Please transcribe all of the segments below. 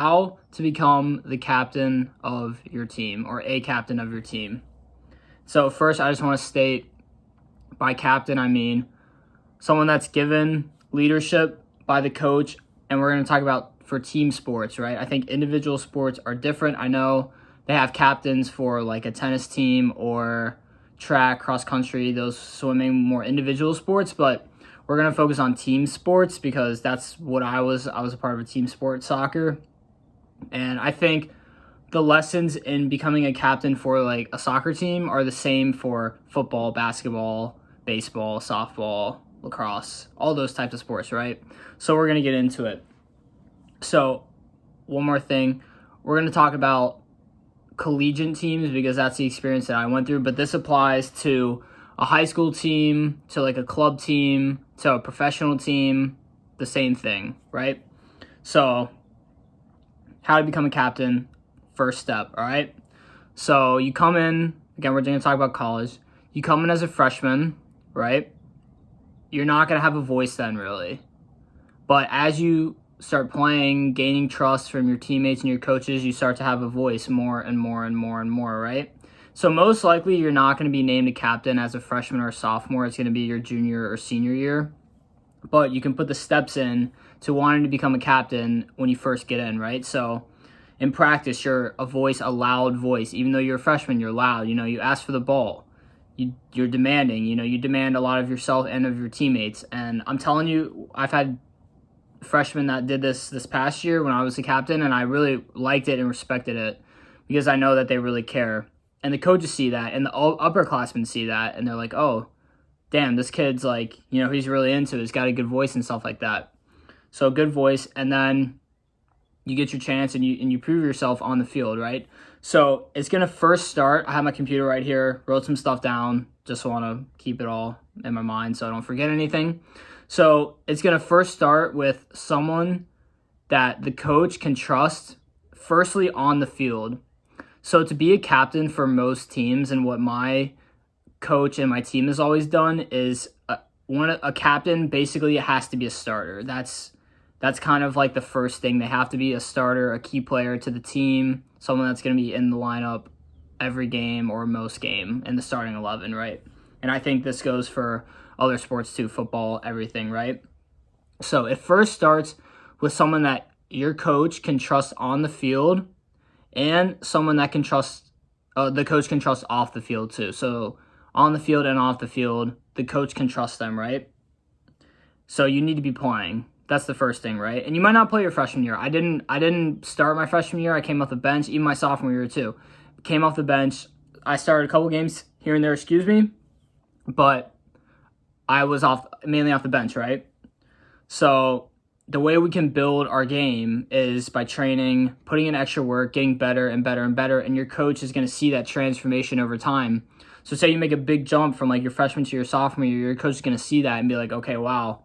How to become the captain of your team or a captain of your team. So first, I just want to state, by captain, I mean someone that's given leadership by the coach, and we're going to talk about for team sports, right? I think individual sports are different. I know they have captains for like a tennis team or track, cross country, those swimming, more individual sports, but we're going to focus on team sports because that's what I was. I was a part of a team sport, soccer. And I think the lessons in becoming a captain for like a soccer team are the same for football, basketball, baseball, softball, lacrosse, all those types of sports, right? So we're going to get into it. So one more thing, we're going to talk about collegiate teams because that's the experience that I went through, but this applies to a high school team, to like a club team, to a professional team, the same thing, right? So how to become a captain, first step, all right? So you come in, again, we're going to talk about college. You come in as a freshman, right? You're not going to have a voice then, really. But as you start playing, gaining trust from your teammates and your coaches, you start to have a voice more and more and more and more, right? So most likely you're not going to be named a captain as a freshman or a sophomore. It's going to be your junior or senior year. But you can put the steps in to wanting to become a captain when you first get in, right? So in practice, you're a voice, a loud voice. Even though you're a freshman, you're loud. You ask for the ball. You're demanding. You demand a lot of yourself and of your teammates. And I'm telling you, I've had freshmen that did this past year when I was a captain, and I really liked it and respected it because I know that they really care. And the coaches see that, and the upperclassmen see that, and they're like, oh, damn, this kid's like, he's really into it. He's got a good voice and stuff like that. So good voice, and then you get your chance and you prove yourself on the field, right? So it's going to first start. I have my computer right here, wrote some stuff down, just want to keep it all in my mind so I don't forget anything. So it's going to first start with someone that the coach can trust, firstly on the field. So to be a captain for most teams, and what my coach and my team has always done, is a captain basically has to be a starter. That's kind of like the first thing. They have to be a starter, a key player to the team, someone that's going to be in the lineup every game or most game in the starting 11, right? And I think this goes for other sports too, football, everything, right? So it first starts with someone that your coach can trust on the field, and someone that can trust, the coach can trust off the field too. So on the field and off the field, the coach can trust them, right? So you need to be playing. That's the first thing, right? And you might not play your freshman year. I didn't start my freshman year. I came off the bench, even my sophomore year too. Came off the bench. I started a couple games here and there, but I was mainly off the bench, right? So the way we can build our game is by training, putting in extra work, getting better and better and better, and your coach is going to see that transformation over time. So say you make a big jump from like your freshman to your sophomore year, your coach is going to see that and be like, okay, wow,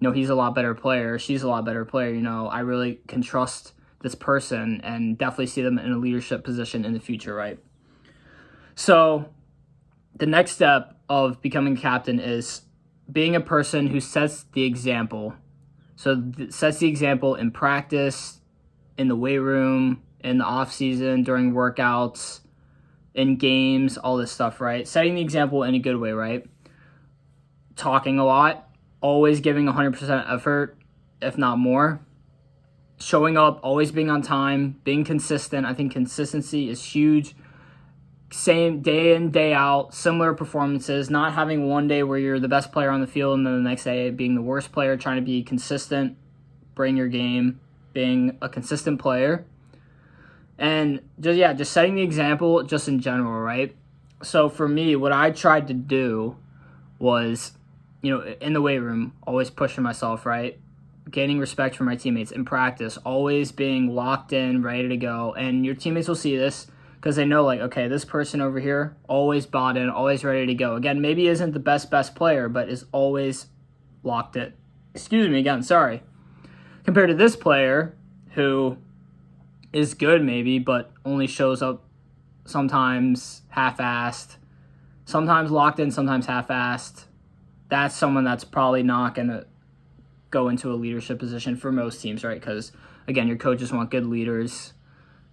he's a lot better player, she's a lot better player, I really can trust this person and definitely see them in a leadership position in the future, right? So the next step of becoming a captain is being a person who sets the example. So sets the example in practice, in the weight room, in the off season, during workouts, in games, all this stuff, right? Setting the example in a good way, right? Talking a lot, always giving 100% effort, if not more. Showing up, always being on time, being consistent. I think consistency is huge. Same day in, day out, similar performances, not having one day where you're the best player on the field and then the next day being the worst player, trying to be consistent, bring your game, being a consistent player. And just setting the example just in general, right? So for me, what I tried to do was, in the weight room, always pushing myself, right? Gaining respect from my teammates in practice, always being locked in, ready to go. And your teammates will see this because they know, like, okay, this person over here, always bought in, always ready to go. Again, maybe isn't the best player, but is always locked in. Excuse me again, sorry. Compared to this player who is good maybe, but only shows up sometimes half-assed, sometimes locked in, sometimes half-assed. That's someone that's probably not going to go into a leadership position for most teams, right? Because again, your coaches want good leaders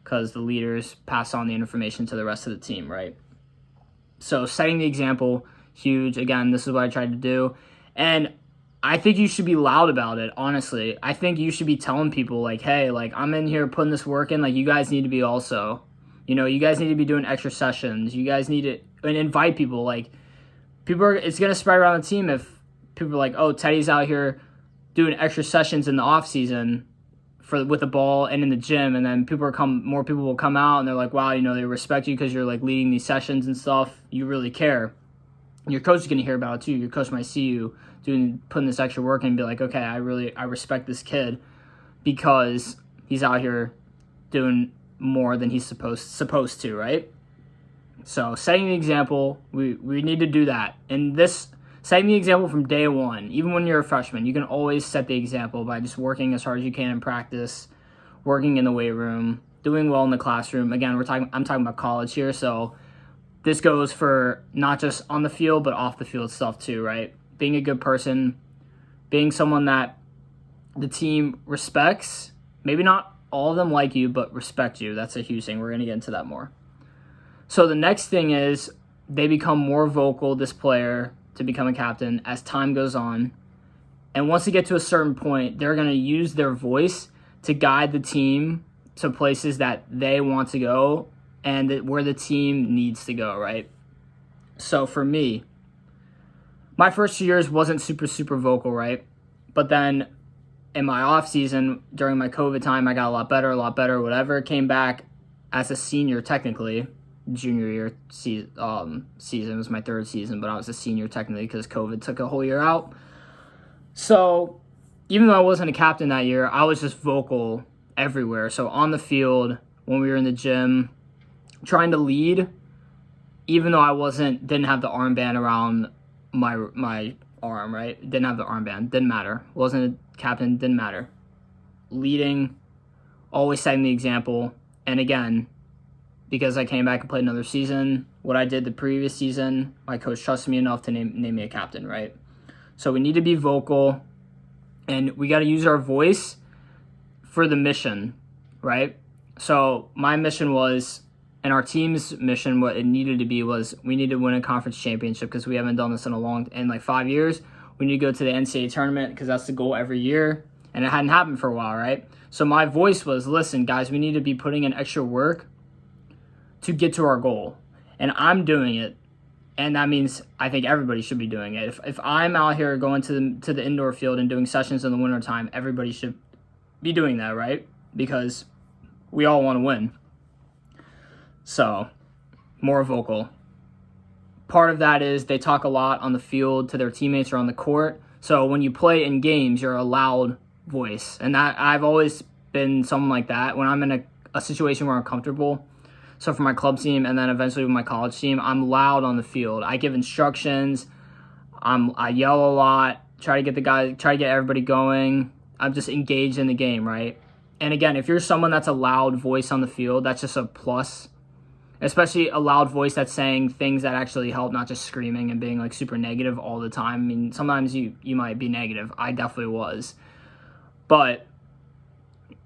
because the leaders pass on the information to the rest of the team, right? So setting the example, huge. Again, this is what I tried to do. And I think you should be loud about it, honestly. I think you should be telling people, like, hey, like, I'm in here putting this work in. Like, you guys need to be also. You guys need to be doing extra sessions. You guys need to and invite people. Like, it's going to spread around the team if people are like, oh, Teddy's out here doing extra sessions in the off season with the ball and in the gym, and then more people will come out and they're like, wow, they respect you because you're like leading these sessions and stuff. You really care. Your coach is going to hear about it too. Your coach might see you putting this extra work in and be like, okay, I respect this kid because he's out here doing more than he's supposed to, right? So setting the example, we need to do that. And setting the example from day one, even when you're a freshman, you can always set the example by just working as hard as you can in practice, working in the weight room, doing well in the classroom. Again, I'm talking about college here, so this goes for not just on the field, but off the field stuff too, right? Being a good person, being someone that the team respects. Maybe not all of them like you, but respect you. That's a huge thing. We're going to get into that more. So the next thing is they become more vocal, this player, to become a captain as time goes on. And once they get to a certain point, they're going to use their voice to guide the team to places that they want to go and where the team needs to go, right? So for me, my first 2 years wasn't super, super vocal, right? But then in my off season, during my COVID time, I got a lot better, whatever. Came back as a senior technically. Junior year season was my third season, but I was a senior technically because COVID took a whole year out. So even though I wasn't a captain that year, I was just vocal everywhere. So on the field, when we were in the gym, trying to lead, even though I didn't have the armband around my arm, right? Didn't have the armband, didn't matter. Wasn't a captain, didn't matter. Leading, always setting the example, and again, because I came back and played another season, what I did the previous season, my coach trusted me enough to name me a captain, right? So we need to be vocal, and we got to use our voice for the mission, right? So my mission was, and our team's mission, what it needed to be was, we need to win a conference championship because we haven't done this in like 5 years. We need to go to the NCAA tournament because that's the goal every year, and it hadn't happened for a while, right? So my voice was, listen, guys, we need to be putting in extra work to get to our goal, and I'm doing it, and that means I think everybody should be doing it. If I'm out here going to the indoor field and doing sessions in the wintertime, everybody should be doing that, right? Because we all want to win. So, more vocal. Part of that is they talk a lot on the field to their teammates or on the court. So when you play in games, you're a loud voice, and that I've always been someone like that. When I'm in a situation where I'm comfortable, so for my club team and then eventually with my college team, I'm loud on the field. I give instructions. I yell a lot. Try to get everybody going. I'm just engaged in the game, right? And again, if you're someone that's a loud voice on the field, that's just a plus. Especially a loud voice that's saying things that actually help, not just screaming and being like super negative all the time. I mean, sometimes you might be negative. I definitely was. But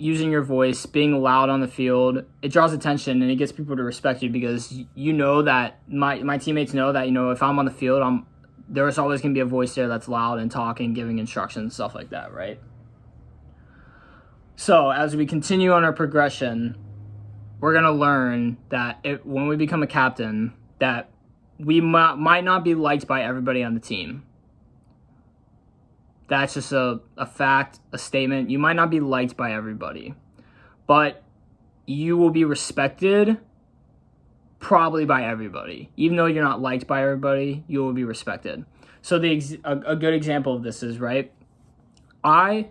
using your voice, being loud on the field, it draws attention and it gets people to respect you because you know that my teammates know that, if I'm on the field, there's always going to be a voice there that's loud and talking, giving instructions, stuff like that, right? So as we continue on our progression, we're going to learn that when we become a captain, that we might not be liked by everybody on the team. That's just a fact, a statement. You might not be liked by everybody, but you will be respected probably by everybody. Even though you're not liked by everybody, you will be respected. So a good example of this is, right, I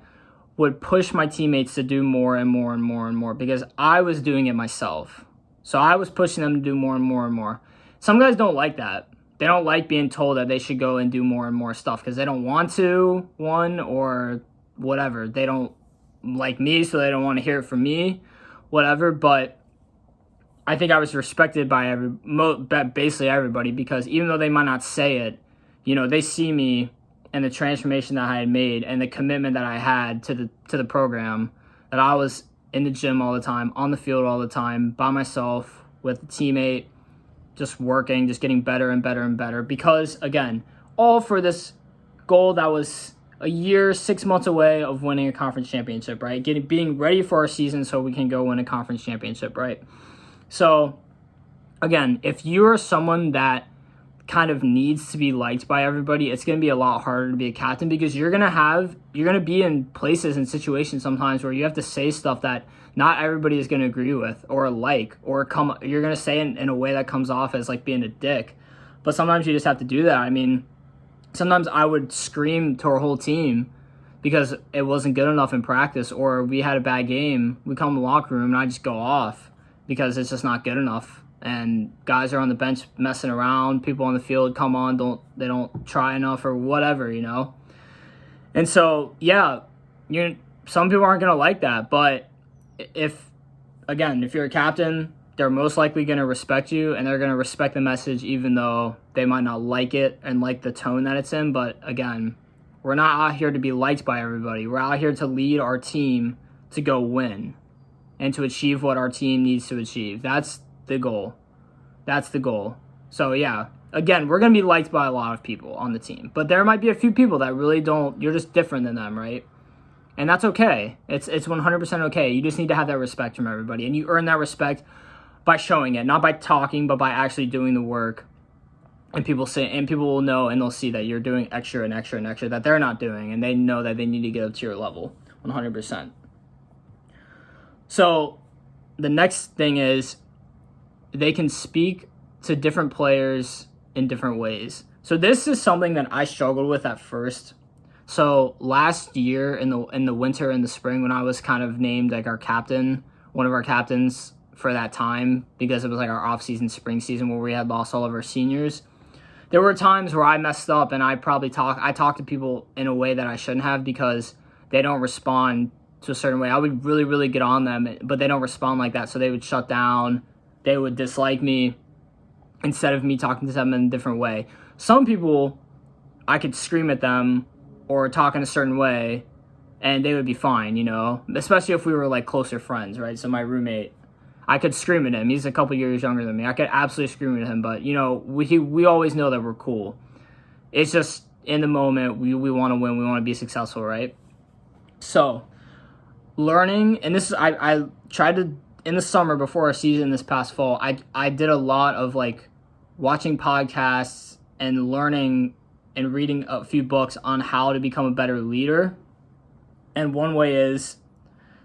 would push my teammates to do more and more and more and more because I was doing it myself. So I was pushing them to do more and more and more. Some guys don't like that. They don't like being told that they should go and do more and more stuff because they don't want to, or whatever. They don't like me, so they don't want to hear it from me, whatever. But I think I was respected by basically everybody because even though they might not say it, they see me and the transformation that I had made and the commitment that I had to the program that I was in the gym all the time, on the field all the time, by myself, with a teammate, just working, just getting better and better and better. Because, again, all for this goal that was a year, 6 months away of winning a conference championship, right? Being ready for our season so we can go win a conference championship, right? So, again, if you're someone that kind of needs to be liked by everybody, it's going to be a lot harder to be a captain, because you're going to be in places and situations sometimes where you have to say stuff that not everybody is going to agree with or like, or you're going to say in a way that comes off as like being a dick. But sometimes you just have to do that. I mean, sometimes I would scream to our whole team because it wasn't good enough in practice, or we had a bad game. We come in the locker room and I just go off because it's just not good enough. And guys are on the bench messing around. People on the field come on, they don't try enough or whatever, you know. And so, yeah, some people aren't gonna like that. But if you're a captain, they're most likely gonna respect you, and they're gonna respect the message, even though they might not like it and like the tone that it's in. But again, we're not out here to be liked by everybody. We're out here to lead our team to go win and to achieve what our team needs to achieve. That's the goal. So yeah, again, we're going to be liked by a lot of people on the team, but there might be a few people that really don't. You're just different than them, right? And that's okay. It's 100% okay. You just need to have that respect from everybody, and you earn that respect by showing it, not by talking, but by actually doing the work. And people will know, and they'll see that you're doing extra and extra and extra that they're not doing, and they know that they need to get up to your level 100%. So the next thing is, they can speak to different players in different ways. So this is something that I struggled with at first. So last year in the winter and the spring, when I was kind of named like our captain, one of our captains for that time, because it was like our off-season, spring season where we had lost all of our seniors, there were times where I messed up, and I talked to people in a way that I shouldn't have, because they don't respond to a certain way. I would really, really get on them, but they don't respond like that. So they would shut down. They would dislike me instead of me talking to them in a different way. Some people, I could scream at them or talk in a certain way, and they would be fine, you know, especially if we were like closer friends, right? So my roommate, I could scream at him. He's a couple years younger than me. I could absolutely scream at him, but, you know, we always know that we're cool. It's just in the moment, we want to win. We want to be successful, right? So learning, and this is, I tried to, in the summer before our season this past fall, I did a lot of like watching podcasts and learning and reading a few books on how to become a better leader. And one way is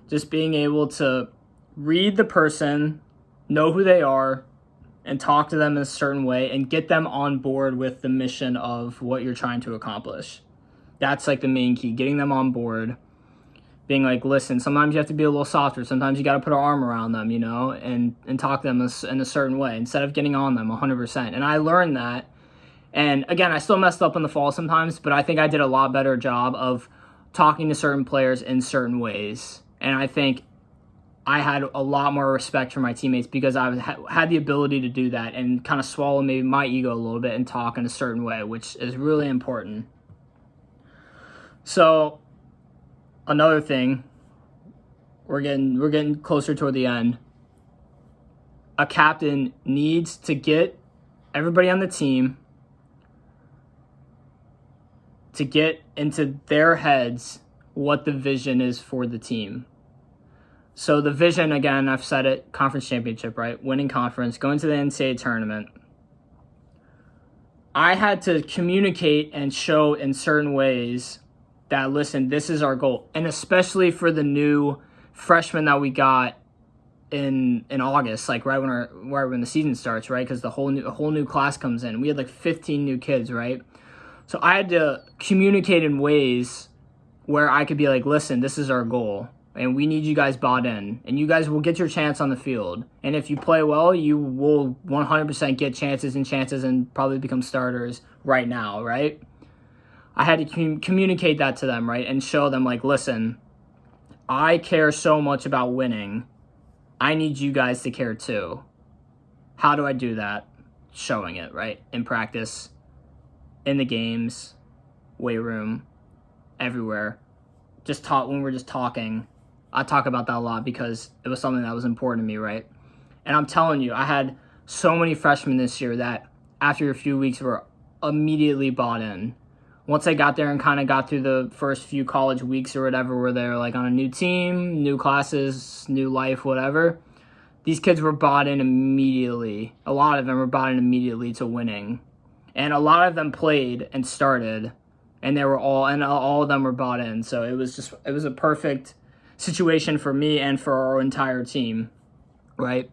just being able to read the person, know who they are, and talk to them in a certain way and get them on board with the mission of what you're trying to accomplish. That's like the main key, getting them on board. Being like, listen, sometimes you have to be a little softer. Sometimes you got to put our arm around them, you know, and talk to them in a certain way instead of getting on them 100%. And I learned that. And again, I still messed up in the fall sometimes, but I think I did a lot better job of talking to certain players in certain ways. And I think I had a lot more respect for my teammates because I had the ability to do that and kind of swallow maybe my ego a little bit and talk in a certain way, which is really important. So another thing, we're getting closer toward the end. A captain needs to get everybody on the team to get into their heads what the vision is for the team. So the vision, again, I've said it, conference championship, right? Winning conference, going to the NCAA tournament. I had to communicate and show in certain ways that, listen, this is our goal. And especially for the new freshmen that we got in August, like right when the season starts, right? Because a whole new class comes in. We had like 15 new kids, right? So I had to communicate in ways where I could be like, listen, this is our goal, and we need you guys bought in, and you guys will get your chance on the field. And if you play well, you will 100% get chances and probably become starters right now, right? I had to communicate that to them, right? And show them, like, listen, I care so much about winning. I need you guys to care too. How do I do that? Showing it, right? In practice, in the games, weight room, everywhere. Just talk when we're just talking. I talk about that a lot because it was something that was important to me, right? And I'm telling you, I had so many freshmen this year that after a few weeks were immediately bought in. Once I got there and kind of got through the first few college weeks or whatever, where they're like on a new team, new classes, new life, whatever, these kids were bought in immediately. A lot of them were bought in immediately to winning. And a lot of them played and started, and all of them were bought in. So it was a perfect situation for me and for our entire team, right?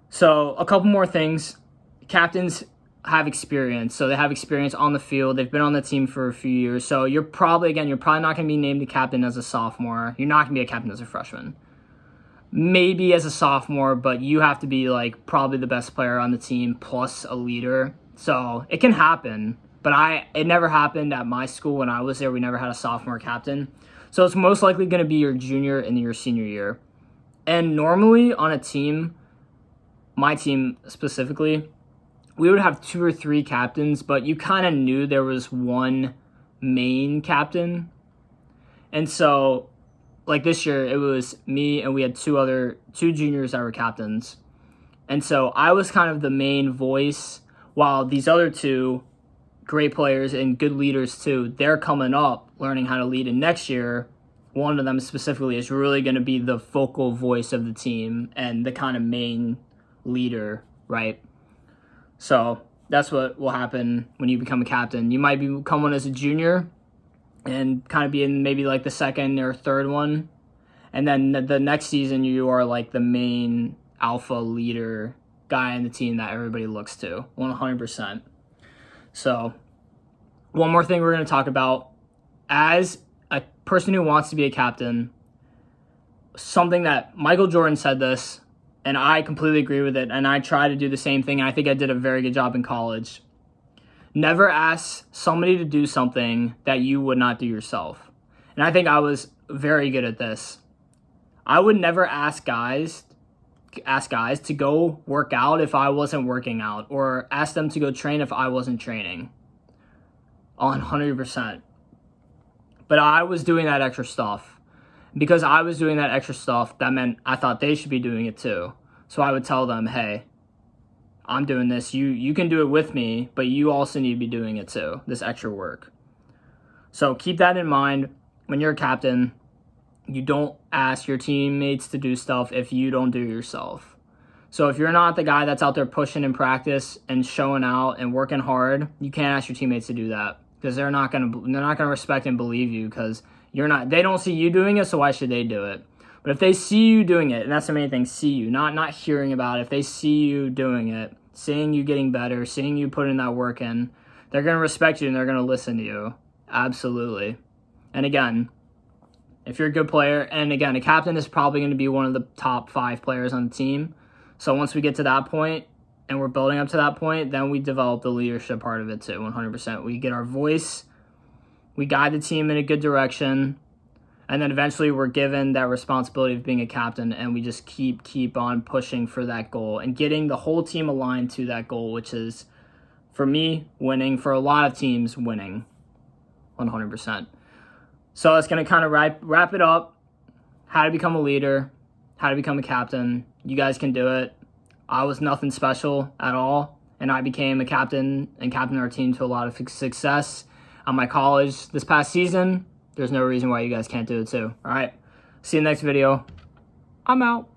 So a couple more things. Captains have experience. So they have experience on the field. They've been on the team for a few years. So you're probably not going to be named a captain as a sophomore. You're not going to be a captain as a freshman. Maybe as a sophomore, but you have to be like probably the best player on the team plus a leader. So it can happen, but it never happened at my school when I was there. We never had a sophomore captain. So it's most likely going to be your junior and your senior year. And normally on a team, my team specifically, we would have 2 or 3 captains, but you kind of knew there was one main captain. And so, like this year, it was me and we had two juniors that were captains. And so I was kind of the main voice, while these other 2 great players and good leaders too, they're coming up learning how to lead. And next year, one of them specifically is really going to be the focal voice of the team and the kind of main leader, right? So that's what will happen when you become a captain. You might become one as a junior and kind of be in maybe like the second or third one. And then the next season, you are like the main alpha leader guy in the team that everybody looks to, 100%. So one more thing we're going to talk about. As a person who wants to be a captain, something that Michael Jordan said this, and I completely agree with it, and I try to do the same thing, and I think I did a very good job in college. Never ask somebody to do something that you would not do yourself. And I think I was very good at this. I would never ask guys to go work out if I wasn't working out, or ask them to go train if I wasn't training. 100%. But I was doing that extra stuff. Because I was doing that extra stuff, that meant I thought they should be doing it too. So I would tell them, hey, I'm doing this. You can do it with me, but you also need to be doing it too, this extra work. So keep that in mind when you're a captain. You don't ask your teammates to do stuff if you don't do yourself. So if you're not the guy that's out there pushing in practice and showing out and working hard, you can't ask your teammates to do that, because they're not gonna respect and believe you, because they don't see you doing it, so why should they do it? But if they see you doing it, and that's the main thing, see you, not hearing about it. If they see you doing it, seeing you getting better, seeing you putting that work in, they're going to respect you and they're going to listen to you. Absolutely. And again, if you're a good player, and again, a captain is probably going to be one of the top 5 players on the team. So once we get to that point and we're building up to that point, then we develop the leadership part of it too, 100%. We get our voice. We guide the team in a good direction, and then eventually we're given that responsibility of being a captain, and we just keep on pushing for that goal and getting the whole team aligned to that goal, which is, for me, winning. For a lot of teams, winning, 100%. So that's going to kind of wrap it up. How to become a leader, how to become a captain. You guys can do it. I was nothing special at all, and I became a captain and captained our team to a lot of success on my college this past season. There's no reason why you guys can't do it too. All right. See you next video. I'm out.